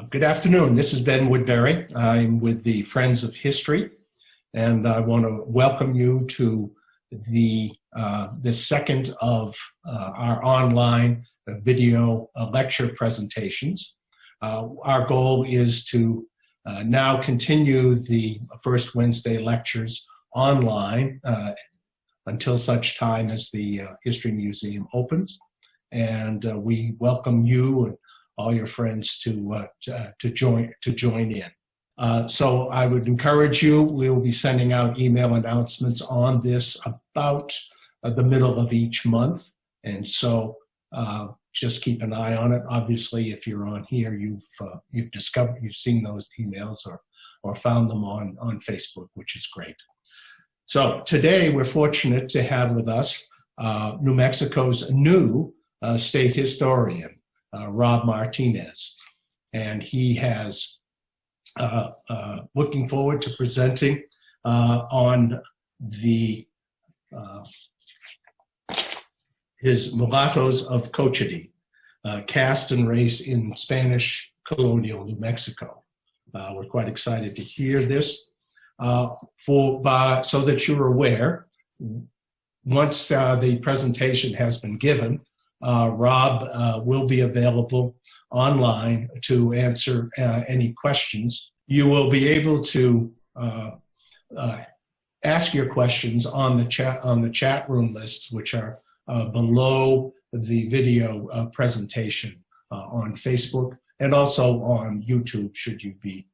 Good afternoon. This is Ben Woodbury. I'm with the Friends of History, and I want to welcome you to the second of our online video lecture presentations. Our goal is to now continue the first Wednesday lectures online until such time as the History Museum opens, and we welcome you and all your friends to join in. So I would encourage you. We'll be sending out email announcements on this about the middle of each month, and so just keep an eye on it. Obviously, if you're on here, you've seen those emails or found them on Facebook, which is great. So today we're fortunate to have with us New Mexico's new state historian, Rob Martinez, and he has looking forward to presenting on his Mulattos of Cochiti, caste and race in Spanish colonial New Mexico. We're quite excited to hear this. So that you're aware, once the presentation has been given, Rob will be available online to answer any questions. You will be able to ask your questions on the chat room lists, which are below the video presentation on Facebook, and also on YouTube, should you be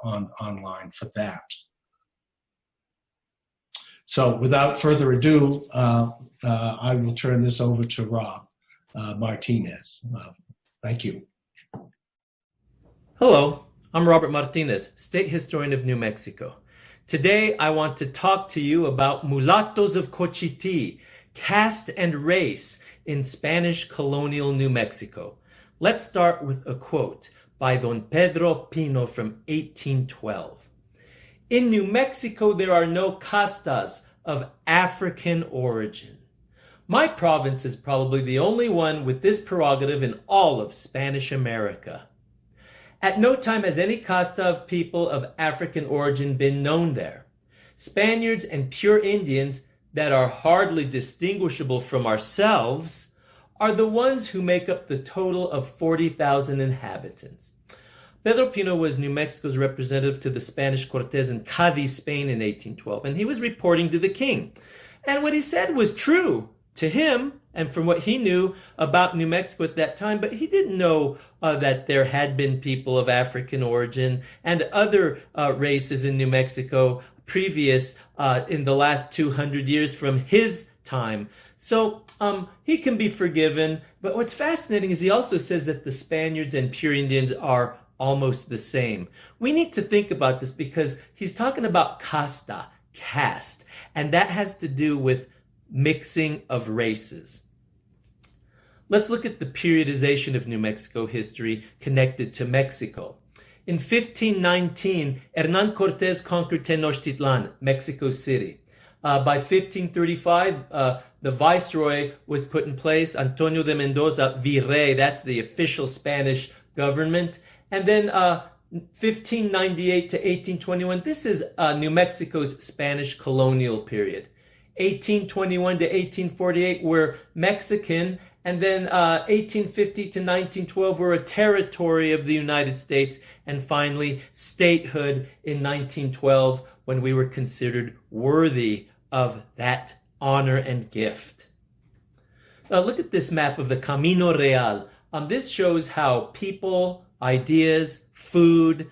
online for that. So without further ado, I will turn this over to Rob Martinez. Thank you. Hello, I'm Robert Martinez, State Historian of New Mexico. Today I want to talk to you about Mulattos of Cochiti, caste and race in Spanish colonial New Mexico. Let's start with a quote by Don Pedro Pino from 1812. In New Mexico there are no castas of African origin. My province is probably the only one with this prerogative in all of Spanish America. At no time has any casta of people of African origin been known there. Spaniards and pure Indians that are hardly distinguishable from ourselves are the ones who make up the total of 40,000 inhabitants. Pedro Pino was New Mexico's representative to the Spanish Cortes in Cadiz, Spain in 1812, and he was reporting to the king. And what he said was true to him and from what he knew about New Mexico at that time, but he didn't know that there had been people of African origin and other races in New Mexico previous in the last 200 years from his time. So he can be forgiven, but what's fascinating is he also says that the Spaniards and pure Indians are almost the same. We need to think about this because he's talking about casta, caste, and that has to do with mixing of races. Let's look at the periodization of New Mexico history connected to Mexico. In 1519, Hernan Cortes conquered Tenochtitlan, Mexico City. By 1535, the viceroy was put in place, Antonio de Mendoza, virrey, that's the official Spanish government. And then 1598 to 1821, this is New Mexico's Spanish colonial period. 1821 to 1848 were Mexican, and then 1850 to 1912 were a territory of the United States, and finally statehood in 1912 when we were considered worthy of that honor and gift. Now look at this map of the Camino Real. This shows how people, ideas, food,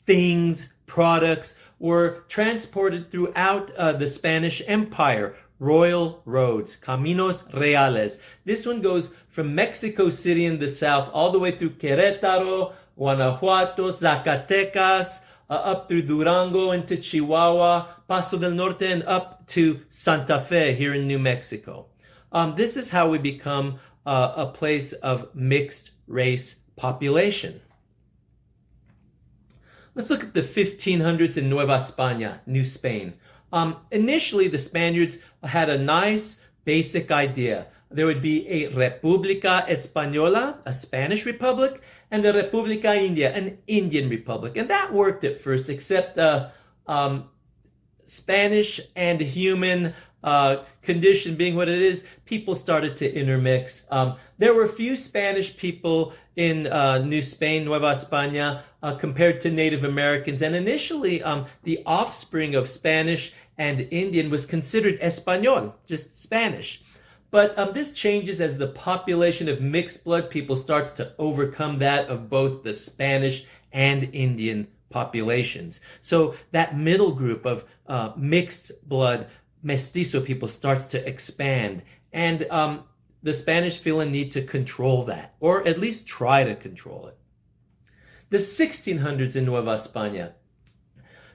things, products were transported throughout the Spanish Empire. Royal roads, Caminos Reales. This one goes from Mexico City in the south all the way through Querétaro, Guanajuato, Zacatecas, up through Durango into Chihuahua, Paso del Norte, and up to Santa Fe here in New Mexico. This is how we become a place of mixed race population. Let's look at the 1500s in Nueva España, New Spain. Initially, the Spaniards had a nice basic idea. There would be a República Española, a Spanish republic, and a República India, an Indian republic. And that worked at first, except Spanish and human condition being what it is, people started to intermix. There were few Spanish people in New Spain, Nueva España, compared to Native Americans. And initially, the offspring of Spanish and Indian was considered Español, just Spanish. But this changes as the population of mixed blood people starts to overcome that of both the Spanish and Indian populations. So that middle group of mixed blood mestizo people starts to expand. And the Spanish feel a need to control that, or at least try to control it. The 1600s in Nueva España.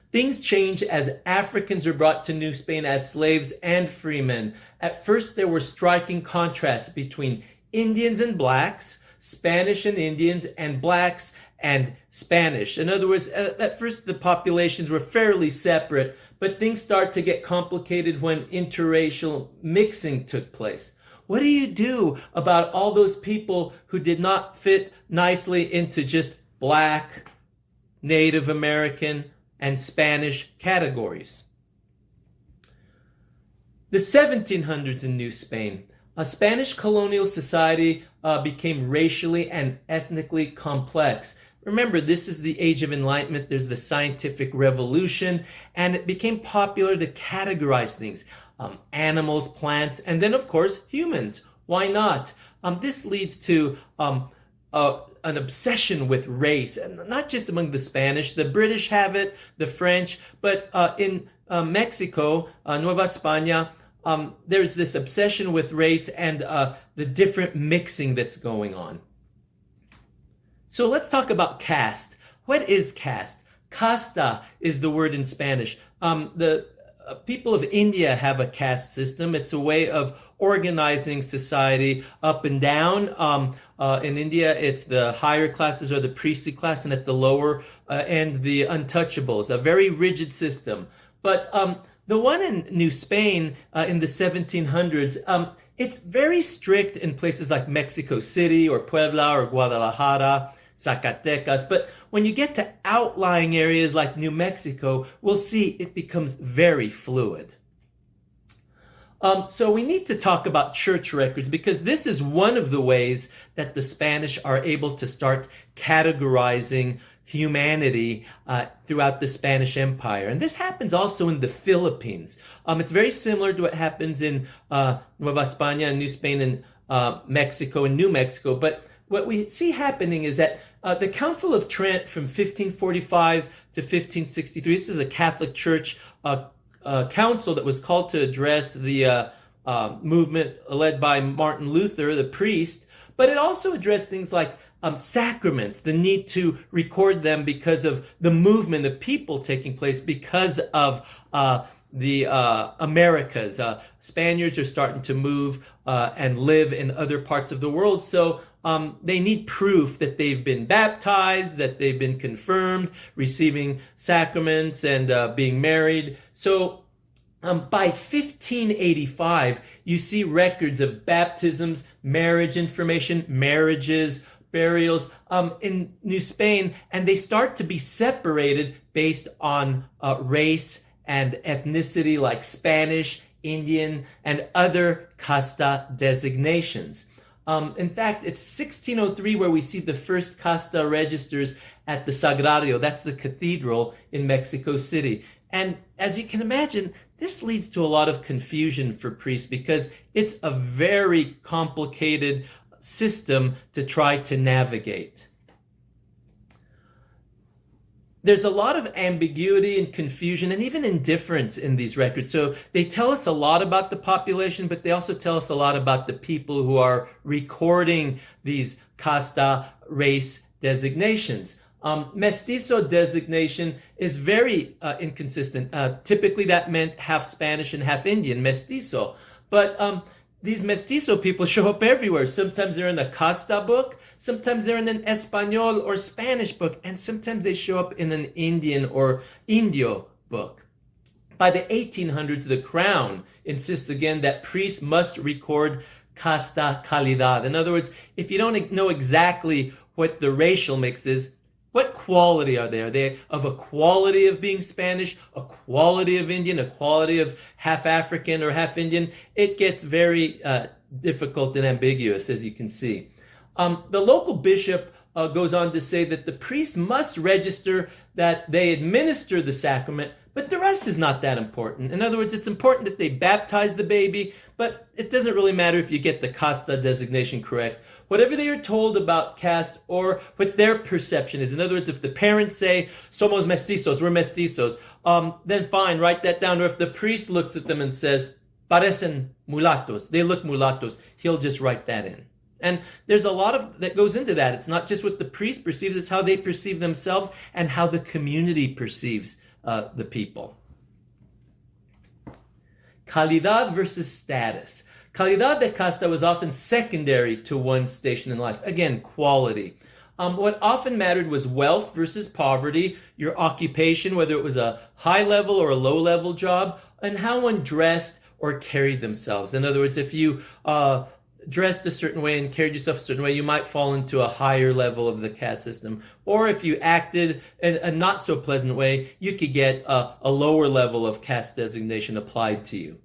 Things change as Africans are brought to New Spain as slaves and freemen. At first, there were striking contrasts between Indians and blacks, Spanish and Indians, and blacks and Spanish. In other words, at first the populations were fairly separate, but things start to get complicated when interracial mixing took place. What do you do about all those people who did not fit nicely into just black, Native American, and Spanish categories? The 1700s in New Spain. A Spanish colonial society became racially and ethnically complex. Remember, this is the Age of Enlightenment. There's the scientific revolution, and it became popular to categorize things. Animals, plants, and then, of course, humans. Why not? This leads to an obsession with race, and not just among the Spanish. The British have it, the French, but in Mexico, Nueva España, there's this obsession with race and the different mixing that's going on. So let's talk about caste. What is caste? Casta is the word in Spanish. The people of India have a caste system. It's a way of organizing society up and down. In India, it's the higher classes or the priestly class, and at the lower end, the untouchables. A very rigid system. But the one in New Spain in the 1700s, it's very strict in places like Mexico City or Puebla or Guadalajara, Zacatecas. But when you get to outlying areas like New Mexico, we'll see it becomes very fluid. So we need to talk about church records, because this is one of the ways that the Spanish are able to start categorizing humanity throughout the Spanish Empire. And this happens also in the Philippines. It's very similar to what happens in Nueva España and New Spain and Mexico and New Mexico. But what we see happening is that the Council of Trent from 1545 to 1563, this is a Catholic Church council that was called to address the movement led by Martin Luther, the priest, but it also addressed things like sacraments, the need to record them because of the movement of people taking place because of the Americas. Spaniards are starting to move and live in other parts of the world, so they need proof that they've been baptized, that they've been confirmed, receiving sacraments, and being married. So by 1585, you see records of baptisms, marriage information, marriages, burials in New Spain, and they start to be separated based on race and ethnicity, like Spanish, Indian, and other casta designations. In fact, it's 1603 where we see the first casta registers at the Sagrario. That's the cathedral in Mexico City. And as you can imagine, this leads to a lot of confusion for priests because it's a very complicated system to try to navigate. There's a lot of ambiguity and confusion and even indifference in these records. So they tell us a lot about the population, but they also tell us a lot about the people who are recording these casta race designations. Mestizo designation is very inconsistent. Typically that meant half Spanish and half Indian, mestizo. But these mestizo people show up everywhere. Sometimes they're in a casta book, sometimes they're in an Espanol or Spanish book, and sometimes they show up in an Indian or Indio book. By the 1800s, the Crown insists again that priests must record casta, calidad. In other words, if you don't know exactly what the racial mix is, what quality are they? Are they of a quality of being Spanish, a quality of Indian, a quality of half African or half Indian? It gets very difficult and ambiguous, as you can see. The local bishop goes on to say that the priest must register that they administer the sacrament, but the rest is not that important. In other words, it's important that they baptize the baby, but it doesn't really matter if you get the casta designation correct. Whatever they are told about caste or what their perception is. In other words, if the parents say, somos mestizos, we're mestizos, then fine, write that down. Or if the priest looks at them and says, parecen mulattos, they look mulattos, he'll just write that in. And there's a lot of that goes into that. It's not just what the priest perceives, it's how they perceive themselves and how the community perceives the people. Calidad versus status. Calidad de casta was often secondary to one's station in life. Again, quality. What often mattered was wealth versus poverty, your occupation, whether it was a high level or a low level job, and how one dressed or carried themselves. In other words, if you dressed a certain way and carried yourself a certain way, you might fall into a higher level of the caste system. Or if you acted in a not so pleasant way, you could get a lower level of caste designation applied to you.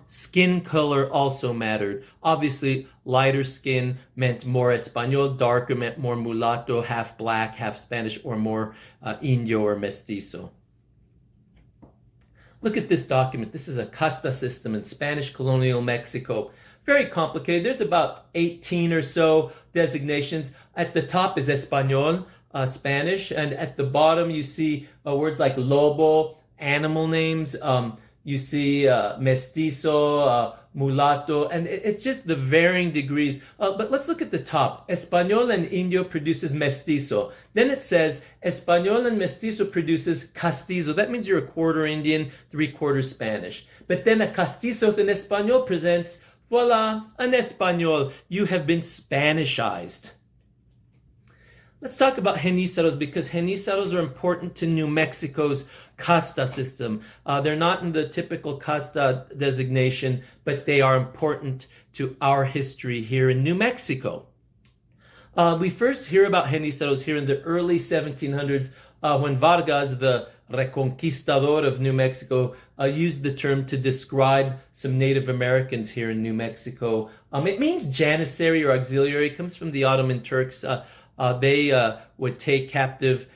Skin color also mattered. Obviously, lighter skin meant more Espanol, darker meant more mulatto, half black, half Spanish, or more Indio or mestizo. Look at this document. This is a casta system in Spanish colonial Mexico. Very complicated. There's about 18 or so designations. At the top is Espanol, Spanish, and at the bottom you see words like lobo, animal names. You see mestizo, mulatto, and it's just the varying degrees. But let's look at the top. Espanol and Indio produces mestizo. Then it says Espanol and mestizo produces castizo. That means you're a quarter Indian, 3/4 Spanish. But then a castizo in Espanol presents, voila, an Espanol. You have been Spanishized. Let's talk about genizados because genizados are important to New Mexico's casta system. They're not in the typical casta designation, but they are important to our history here in New Mexico. We first hear about genizados here in the early 1700s when Vargas, the reconquistador of New Mexico, used the term to describe some Native Americans here in New Mexico. It means janissary or auxiliary. It comes from the Ottoman Turks. They would take captive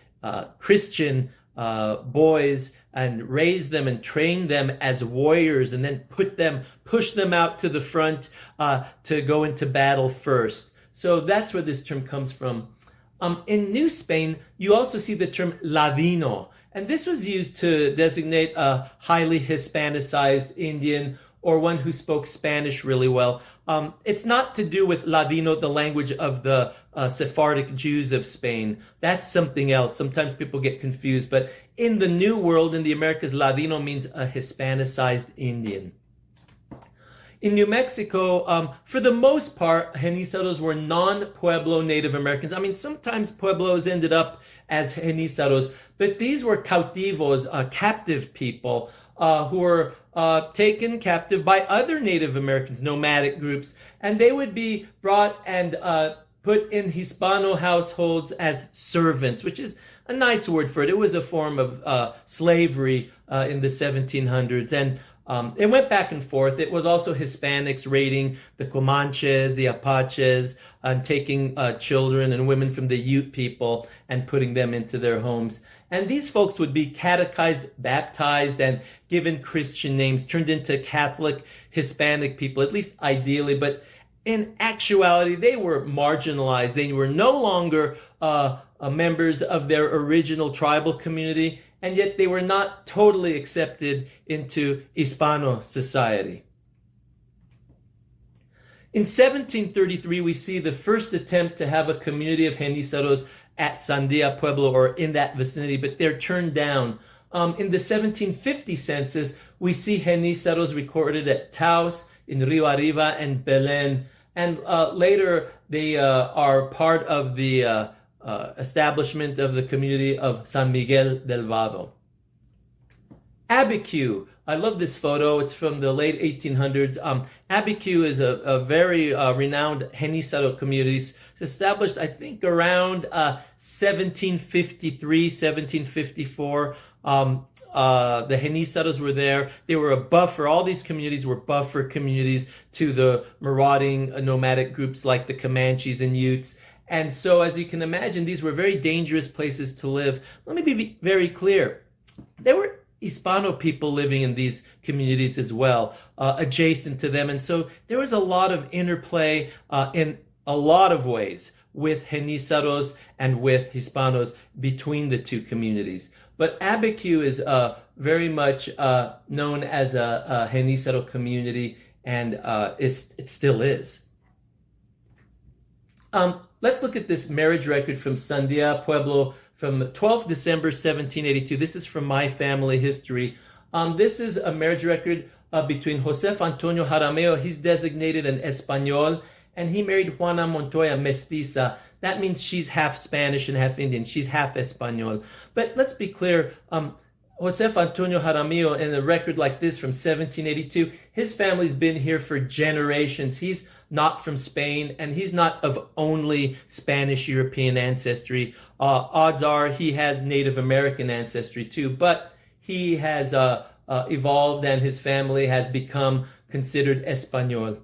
Christian boys and raise them and train them as warriors and then push them out to the front to go into battle first. So that's where this term comes from. In New Spain, you also see the term Ladino, and this was used to designate a highly Hispanicized Indian or one who spoke Spanish really well. It's not to do with Ladino, the language of the Sephardic Jews of Spain. That's something else. Sometimes people get confused, but in the New World, in the Americas, Ladino means a Hispanicized Indian. In New Mexico, for the most part, genizados were non-Pueblo Native Americans. I mean, sometimes Pueblos ended up as genizados, but these were cautivos, captive people who were taken captive by other Native Americans, nomadic groups, and they would be brought and put in Hispano households as servants, which is a nice word for it. It was a form of slavery in the 1700s, and it went back and forth. It was also Hispanics raiding the Comanches, the Apaches, and taking children and women from the Ute people and putting them into their homes. And these folks would be catechized, baptized, and given Christian names, turned into Catholic Hispanic people, at least ideally. But in actuality, they were marginalized. They were no longer members of their original tribal community, and yet they were not totally accepted into Hispano society. In 1733, we see the first attempt to have a community of genizados at Sandia Pueblo or in that vicinity, but they're turned down. In the 1750 census, we see genizados recorded at Taos, in Rio Arriba, and Belen. And later, they are part of the establishment of the community of San Miguel del Vado. Abiquiu, I love this photo. It's from the late 1800s. Abiquiu is a very renowned Genízaro community. It's established, I think, around 1753, 1754. The Genízaros were there. They were a buffer. All these communities were buffer communities to the marauding nomadic groups like the Comanches and Utes. And so, as you can imagine, these were very dangerous places to live. Let me be very clear. There were Hispano people living in these communities as well, adjacent to them. And so there was a lot of interplay in a lot of ways with Genízaros and with Hispanos between the two communities. But Abiquiu is very much known as a Genízaro community, and it still is. Let's look at this marriage record from Sandia Pueblo from 12th December 1782. This is from my family history. This is a marriage record between Josef Antonio Jaramillo. He's designated an Español, and he married Juana Montoya, mestiza. That means she's half Spanish and half Indian. She's half Español. But let's be clear, Josef Antonio Jaramillo, in a record like this from 1782, his family's been here for generations. He's not from Spain, and he's not of only Spanish European ancestry. Odds are he has Native American ancestry too, but he has evolved, and his family has become considered Español.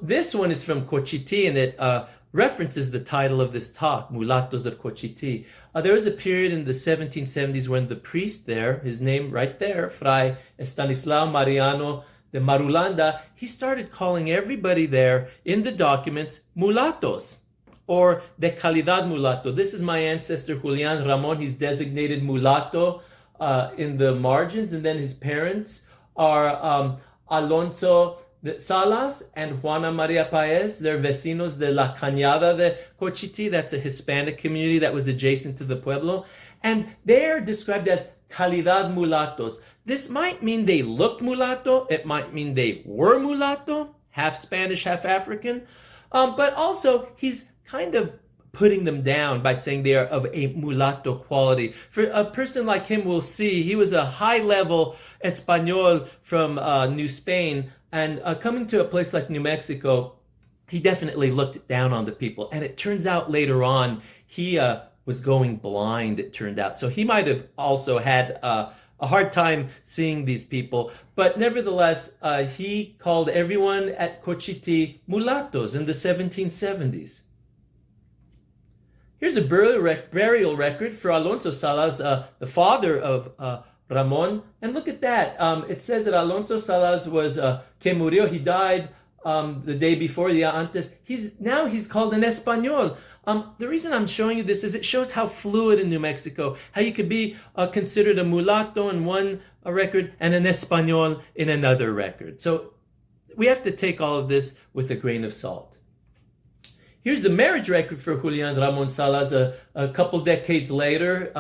This one is from Cochiti, and it references the title of this talk, Mulattos of Cochiti. There was a period in the 1770s when the priest there, his name right there, Fray Estanislao Mariano de Marulanda, he started calling everybody there in the documents mulattos, or de calidad mulatto. This is my ancestor Julian Ramon. He's designated mulatto in the margins, and then his parents are Alonso de Salas and Juana Maria Paez. They're vecinos de la Cañada de Cochiti. That's a Hispanic community that was adjacent to the pueblo, and they are described as calidad mulattos. This might mean they looked mulatto. It might mean they were mulatto, half Spanish, half African. But also, he's kind of putting them down by saying they are of a mulatto quality. For a person like him, we'll see, he was a high-level Español from New Spain. And coming to a place like New Mexico, he definitely looked down on the people. And it turns out later on, he was going blind, it turned out. So he might have also had a hard time seeing these people, but nevertheless, he called everyone at Cochiti mulattos in the 1770s. Here's a burial record for Alonso Salas, the father of Ramon, and look at that. It says that Alonso Salas was que murió. He died the day before, día antes. He's called an Español. The reason I'm showing you this is it shows how fluid in New Mexico, how you could be considered a mulatto in one record and an Español in another record. So we have to take all of this with a grain of salt. Here's the marriage record for Julian Ramon Salas a couple decades later.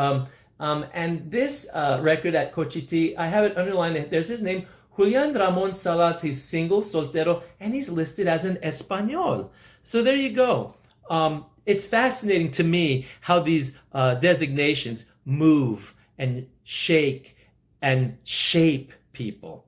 And this record at Cochiti, I have it underlined. There's his name, Julian Ramon Salas. He's single, soltero, and he's listed as an Español. So there you go. It's fascinating to me how these designations move and shake and shape people.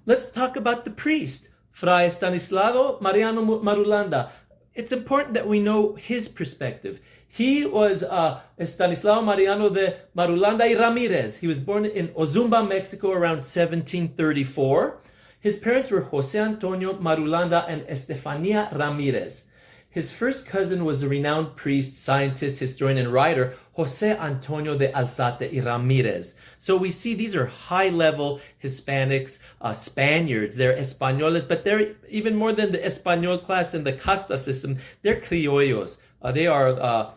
Let's talk about the priest, Fray Estanislao Mariano Marulanda. It's important that we know his perspective. He was Estanislao Mariano de Marulanda y Ramirez. He was born in Ozumba, Mexico around 1734. His parents were José Antonio Marulanda and Estefania Ramirez. His first cousin was a renowned priest, scientist, historian, and writer, José Antonio de Alzate y Ramirez. So we see these are high-level Hispanics, Spaniards. They're Españoles, but they're even more than the Español class in the Caste system. They're criollos. They are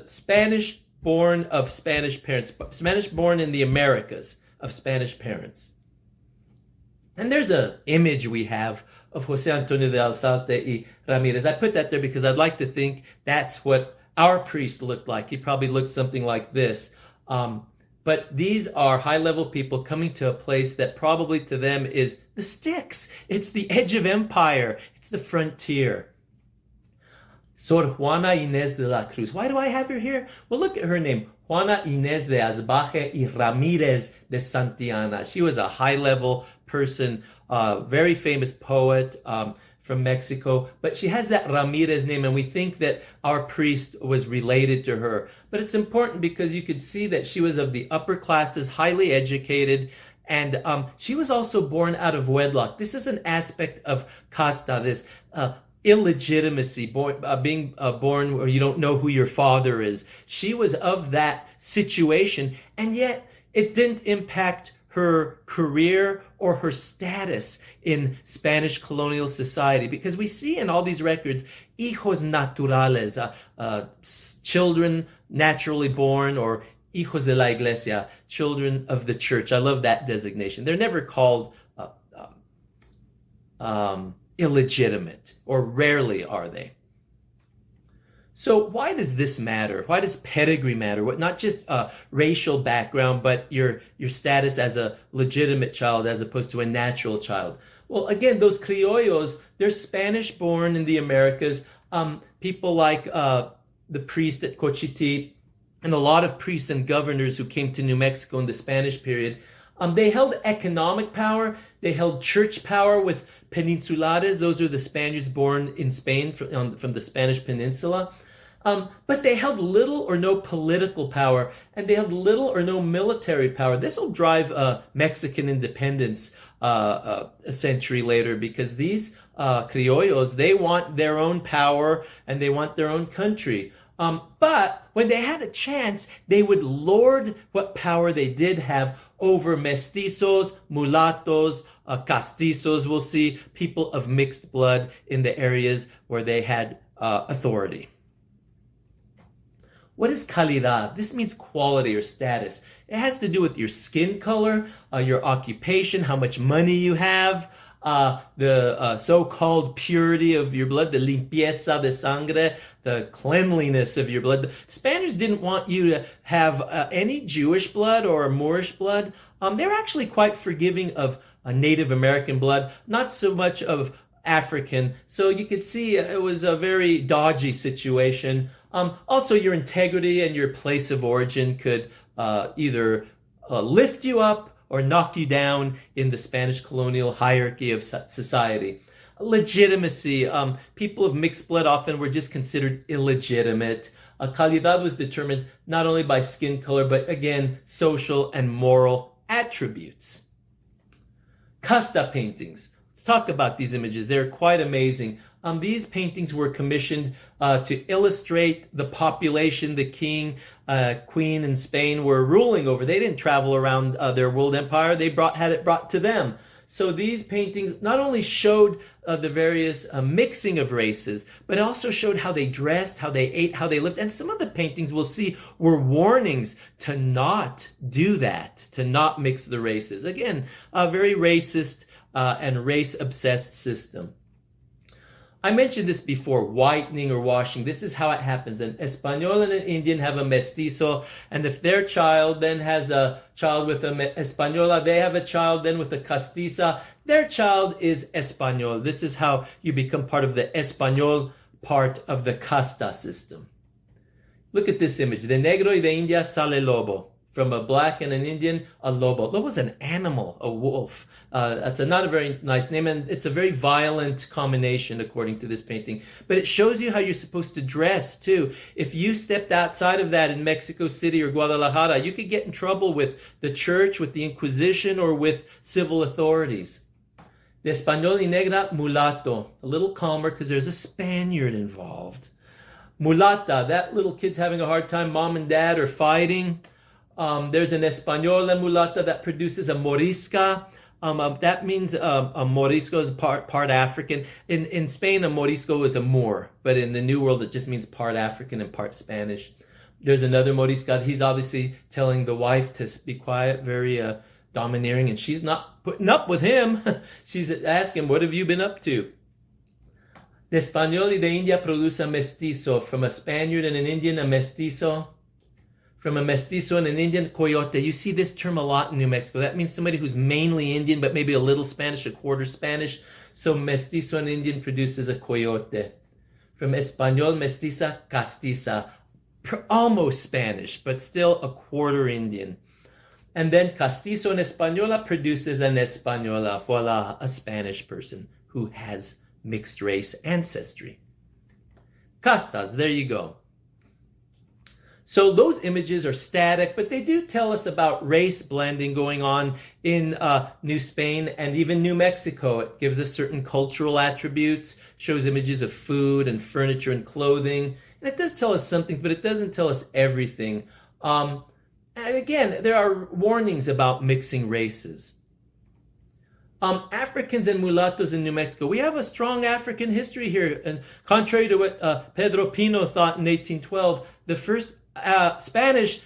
Spanish born of Spanish parents, Spanish born in the Americas of Spanish parents. And there's an image we have of José Antonio de Alzate y Ramirez. I put that there because I'd like to think that's what our priest looked like. He probably looked something like this. But these are high-level people coming to a place that probably to them is the sticks. It's the edge of empire. It's the frontier. Sor Juana Inés de la Cruz. Why do I have her here? Well, look at her name. Juana Inés de Asbaje y Ramírez de Santillana. She was a high-level person, very famous poet from Mexico, but she has that Ramirez name, and we think that our priest was related to her. But it's important because you could see that she was of the upper classes, highly educated, and she was also born out of wedlock. This is an aspect of casta, this illegitimacy, being born where you don't know who your father is. She was of that situation, and yet it didn't impact her career or her status in Spanish colonial society, because we see in all these records hijos naturales, children naturally born, or hijos de la iglesia, children of the church. I love that designation. They're never called illegitimate, or rarely are they. So why does this matter? Why does pedigree matter? What, not just racial background, but your status as a legitimate child as opposed to a natural child? Well, again, those criollos, they're Spanish born in the Americas. People like the priest at Cochiti and a lot of priests and governors who came to New Mexico in the Spanish period, they held economic power. They held church power with peninsulares. Those are the Spaniards born in Spain from the Spanish peninsula. But they held little or no political power, and they held little or no military power. This will drive Mexican independence a century later, because these criollos, they want their own power and they want their own country. But when they had a chance, they would lord what power they did have over mestizos, mulattos, castizos, we'll see, people of mixed blood in the areas where they had authority. What is calidad? This means quality or status. It has to do with your skin color, your occupation, how much money you have, the so-called purity of your blood, the limpieza de sangre, the cleanliness of your blood. The Spaniards didn't want you to have any Jewish blood or Moorish blood. They were actually quite forgiving of Native American blood, not so much of African. So you could see it was a very dodgy situation. Also, your integrity and your place of origin could either lift you up or knock you down in the Spanish colonial hierarchy of society. Legitimacy. People of mixed blood often were just considered illegitimate. Calidad was determined not only by skin color, but again, social and moral attributes. Casta paintings. Let's talk about these images. They're quite amazing. These paintings were commissioned to illustrate the population the king, queen in Spain were ruling over. They didn't travel around their world empire. They had it brought to them. So these paintings not only showed the various mixing of races, but it also showed how they dressed, how they ate, how they lived. And some of the paintings we'll see were warnings to not do that, to not mix the races. Again, a very racist and race-obsessed system. I mentioned this before, whitening or washing. This is how it happens. An Espanol and an Indian have a mestizo, and if their child then has a child with an Española, they have a child then with a castiza, their child is Espanol. This is how you become part of the Espanol part of the casta system. Look at this image. De negro y de India sale lobo. From a black and an Indian, a lobo. Lobo's an animal, a wolf. That's not a very nice name, and it's a very violent combination according to this painting. But it shows you how you're supposed to dress too. If you stepped outside of that in Mexico City or Guadalajara, you could get in trouble with the church, with the Inquisition, or with civil authorities. De Español y Negra, mulatto. A little calmer because there's a Spaniard involved. Mulata, that little kid's having a hard time, mom and dad are fighting. There's an Española mulata that produces a morisca. That means a morisco is part African. In Spain, a morisco is a Moor, but in the New World, it just means part African and part Spanish. There's another morisca. He's obviously telling the wife to be quiet, very domineering, and she's not putting up with him. She's asking, what have you been up to? De Español y de India produce a mestizo. From a Spaniard and an Indian, a mestizo. From a mestizo and an Indian, coyote. You see this term a lot in New Mexico. That means somebody who's mainly Indian, but maybe a little Spanish, a quarter Spanish. So mestizo and Indian produces a coyote. From Español, mestiza, castiza. almost Spanish, but still a quarter Indian. And then Castizo en Española produces an Española, voila, a Spanish person who has mixed race ancestry. Castas, there you go. So those images are static, but they do tell us about race blending going on in New Spain and even New Mexico. It gives us certain cultural attributes, shows images of food and furniture and clothing. And it does tell us something, but it doesn't tell us everything. And again, there are warnings about mixing races. Africans and mulattoes in New Mexico. We have a strong African history here. And contrary to what Pedro Pino thought in 1812, the first Spanish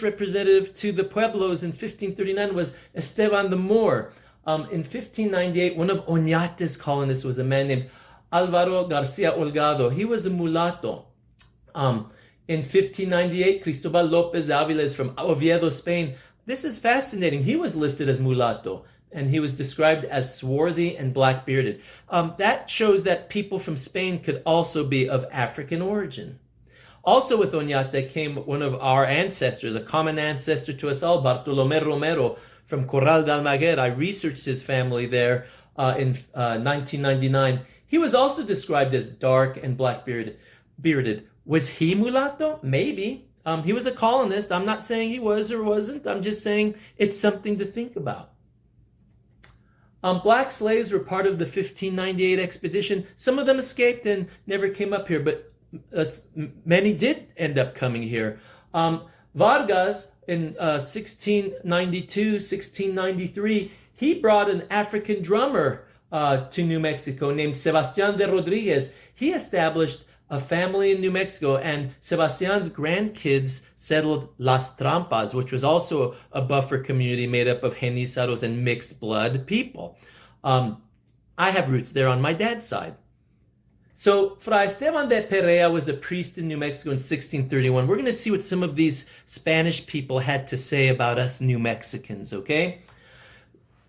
representative to the Pueblos in 1539 was Esteban the Moor. In 1598, one of Oñate's colonists was a man named Alvaro Garcia Holgado. He was a mulatto. In 1598, Cristobal López de Ávila is from Oviedo, Spain. This is fascinating. He was listed as mulatto, and he was described as swarthy and black-bearded. That shows that people from Spain could also be of African origin. Also with Oñate came one of our ancestors, a common ancestor to us all, Bartolomé Romero from Corral de Almaguer. I researched his family there in 1999. He was also described as dark and black-bearded. Was he mulatto? Maybe. He was a colonist. I'm not saying he was or wasn't. I'm just saying it's something to think about. Black slaves were part of the 1598 expedition. Some of them escaped and never came up here, but many did end up coming here. Vargas in 1692, 1693, he brought an African drummer to New Mexico named Sebastián de Rodríguez. He established a family in New Mexico, and Sebastián's grandkids settled Las Trampas, which was also a buffer community made up of Genizaros and mixed blood people. I have roots there on my dad's side. So Fray Esteban de Perea was a priest in New Mexico in 1631. We're going to see what some of these Spanish people had to say about us New Mexicans, okay?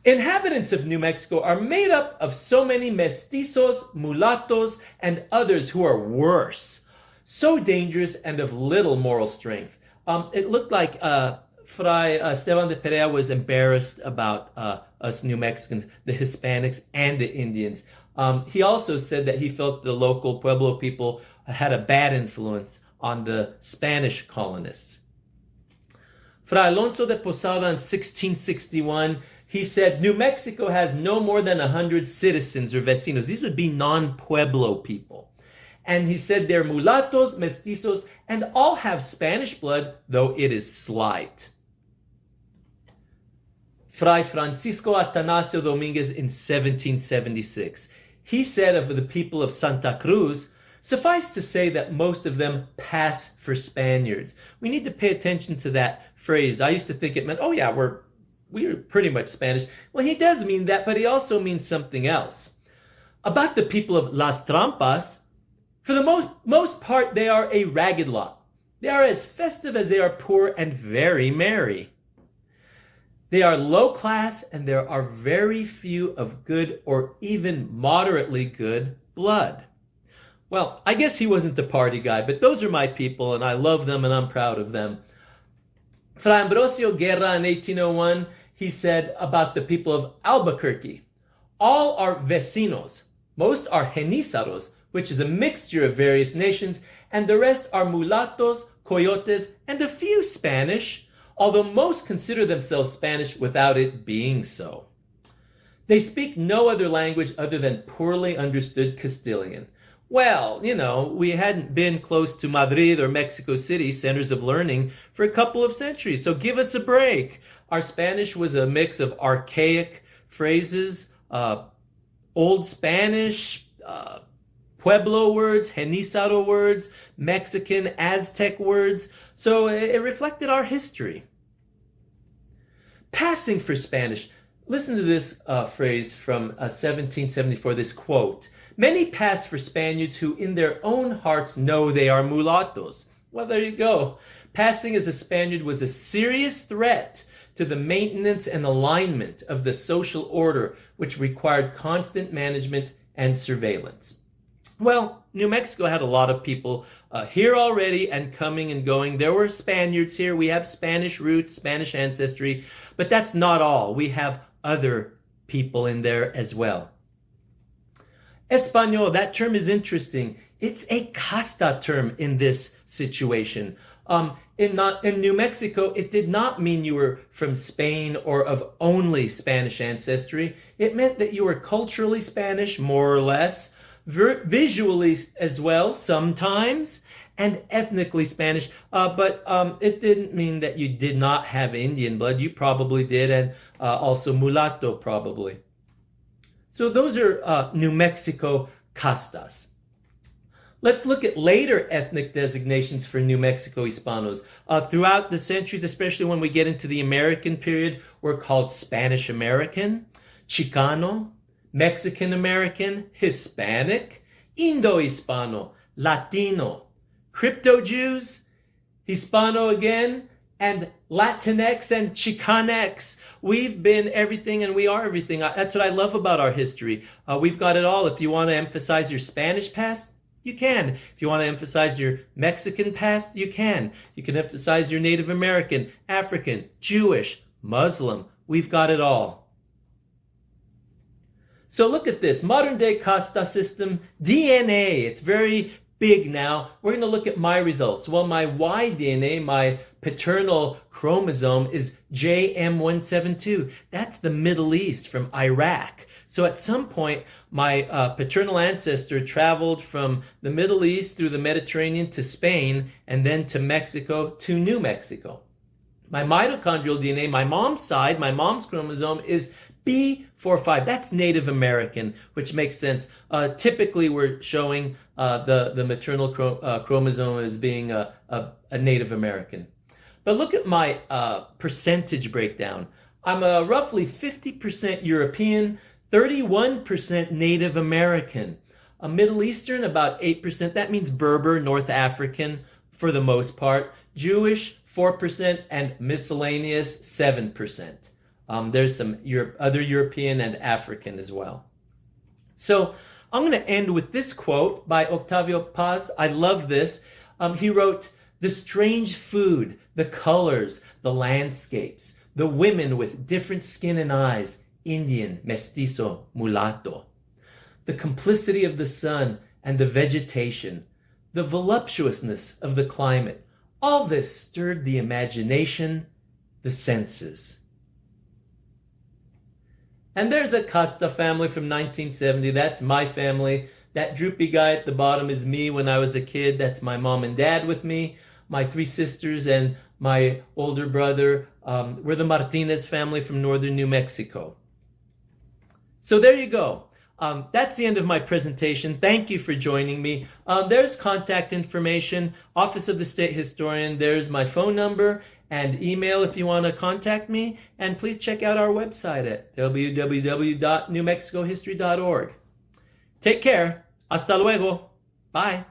Inhabitants of New Mexico are made up of so many mestizos, mulattos, and others who are worse, so dangerous and of little moral strength. It looked like Fray Esteban de Perea was embarrassed about us New Mexicans, the Hispanics and the Indians. He also said that he felt the local Pueblo people had a bad influence on the Spanish colonists. Fray Alonso de Posada in 1661, he said, New Mexico has no more than 100 citizens or vecinos. These would be non-Pueblo people. And he said they're mulattos, mestizos, and all have Spanish blood, though it is slight. Fray Francisco Atanasio Dominguez in 1776. He said of the people of Santa Cruz, suffice to say that most of them pass for Spaniards. We need to pay attention to that phrase. I used to think it meant, oh yeah, we're pretty much Spanish. Well, he does mean that, but he also means something else. About the people of Las Trampas, for the most part, they are a ragged lot. They are as festive as they are poor and very merry. They are low class, and there are very few of good or even moderately good blood. Well, I guess he wasn't the party guy, but those are my people, and I love them, and I'm proud of them. Fray Ambrosio Guerra in 1801, he said about the people of Albuquerque, all are vecinos, most are genizaros, which is a mixture of various nations, and the rest are mulattos, coyotes, and a few Spanish, although most consider themselves Spanish without it being so. They speak no other language other than poorly understood Castilian. Well, you know, we hadn't been close to Madrid or Mexico City, centers of learning, for a couple of centuries, so give us a break. Our Spanish was a mix of archaic phrases, Old Spanish, Pueblo words, Genizaro words, Mexican, Aztec words, so it reflected our history. Passing for Spanish. Listen to this phrase from 1774, this quote. Many pass for Spaniards who in their own hearts know they are mulattoes. Well, there you go. Passing as a Spaniard was a serious threat to the maintenance and alignment of the social order, which required constant management and surveillance. Well, New Mexico had a lot of people here already and coming and going. There were Spaniards here. We have Spanish roots, Spanish ancestry, but that's not all. We have other people in there as well. Español, that term is interesting. It's a casta term in this situation. In New Mexico, it did not mean you were from Spain or of only Spanish ancestry. It meant that you were culturally Spanish, more or less, visually as well, sometimes, and ethnically Spanish. But it didn't mean that you did not have Indian blood. You probably did, and also mulatto, probably. So those are New Mexico castas. Let's look at later ethnic designations for New Mexico Hispanos. Throughout the centuries, especially when we get into the American period, we're called Spanish American, Chicano, Mexican American, Hispanic, Indo-Hispano, Latino, Crypto Jews, Hispano again, and Latinx and Chicanx. We've been everything and we are everything. That's what I love about our history. We've got it all. If you want to emphasize your Spanish past, you can. If you want to emphasize your Mexican past, you can. You can emphasize your Native American, African, Jewish, Muslim. We've got it all. So look at this. Modern day casta system, DNA. It's very big now. We're going to look at my results. Well, my Y DNA, my paternal chromosome, is JM172. That's the Middle East, from Iraq. So at some point, my paternal ancestor traveled from the Middle East through the Mediterranean to Spain and then to Mexico to New Mexico. My mitochondrial DNA, my mom's side, my mom's chromosome is B45. That's Native American, which makes sense. Typically, we're showing the maternal chromosome as being a Native American. But look at my percentage breakdown. I'm roughly 50% European, 31% Native American. A Middle Eastern, about 8%. That means Berber, North African for the most part. Jewish, 4%, and miscellaneous, 7%. There's some other European and African as well. So I'm going to end with this quote by Octavio Paz. I love this. He wrote, "The strange food, the colors, the landscapes, the women with different skin and eyes, Indian, mestizo, mulatto, the complicity of the sun and the vegetation, the voluptuousness of the climate, all this stirred the imagination, the senses." And there's a Casta family from 1970. That's my family. That droopy guy at the bottom is me when I was a kid. That's my mom and dad with me. My 3 sisters and my older brother. We're the Martinez family from northern New Mexico. So there you go. That's the end of my presentation. Thank you for joining me. There's contact information, Office of the State Historian. There's my phone number and email if you want to contact me. And please check out our website at www.newmexicohistory.org. Take care. Hasta luego. Bye.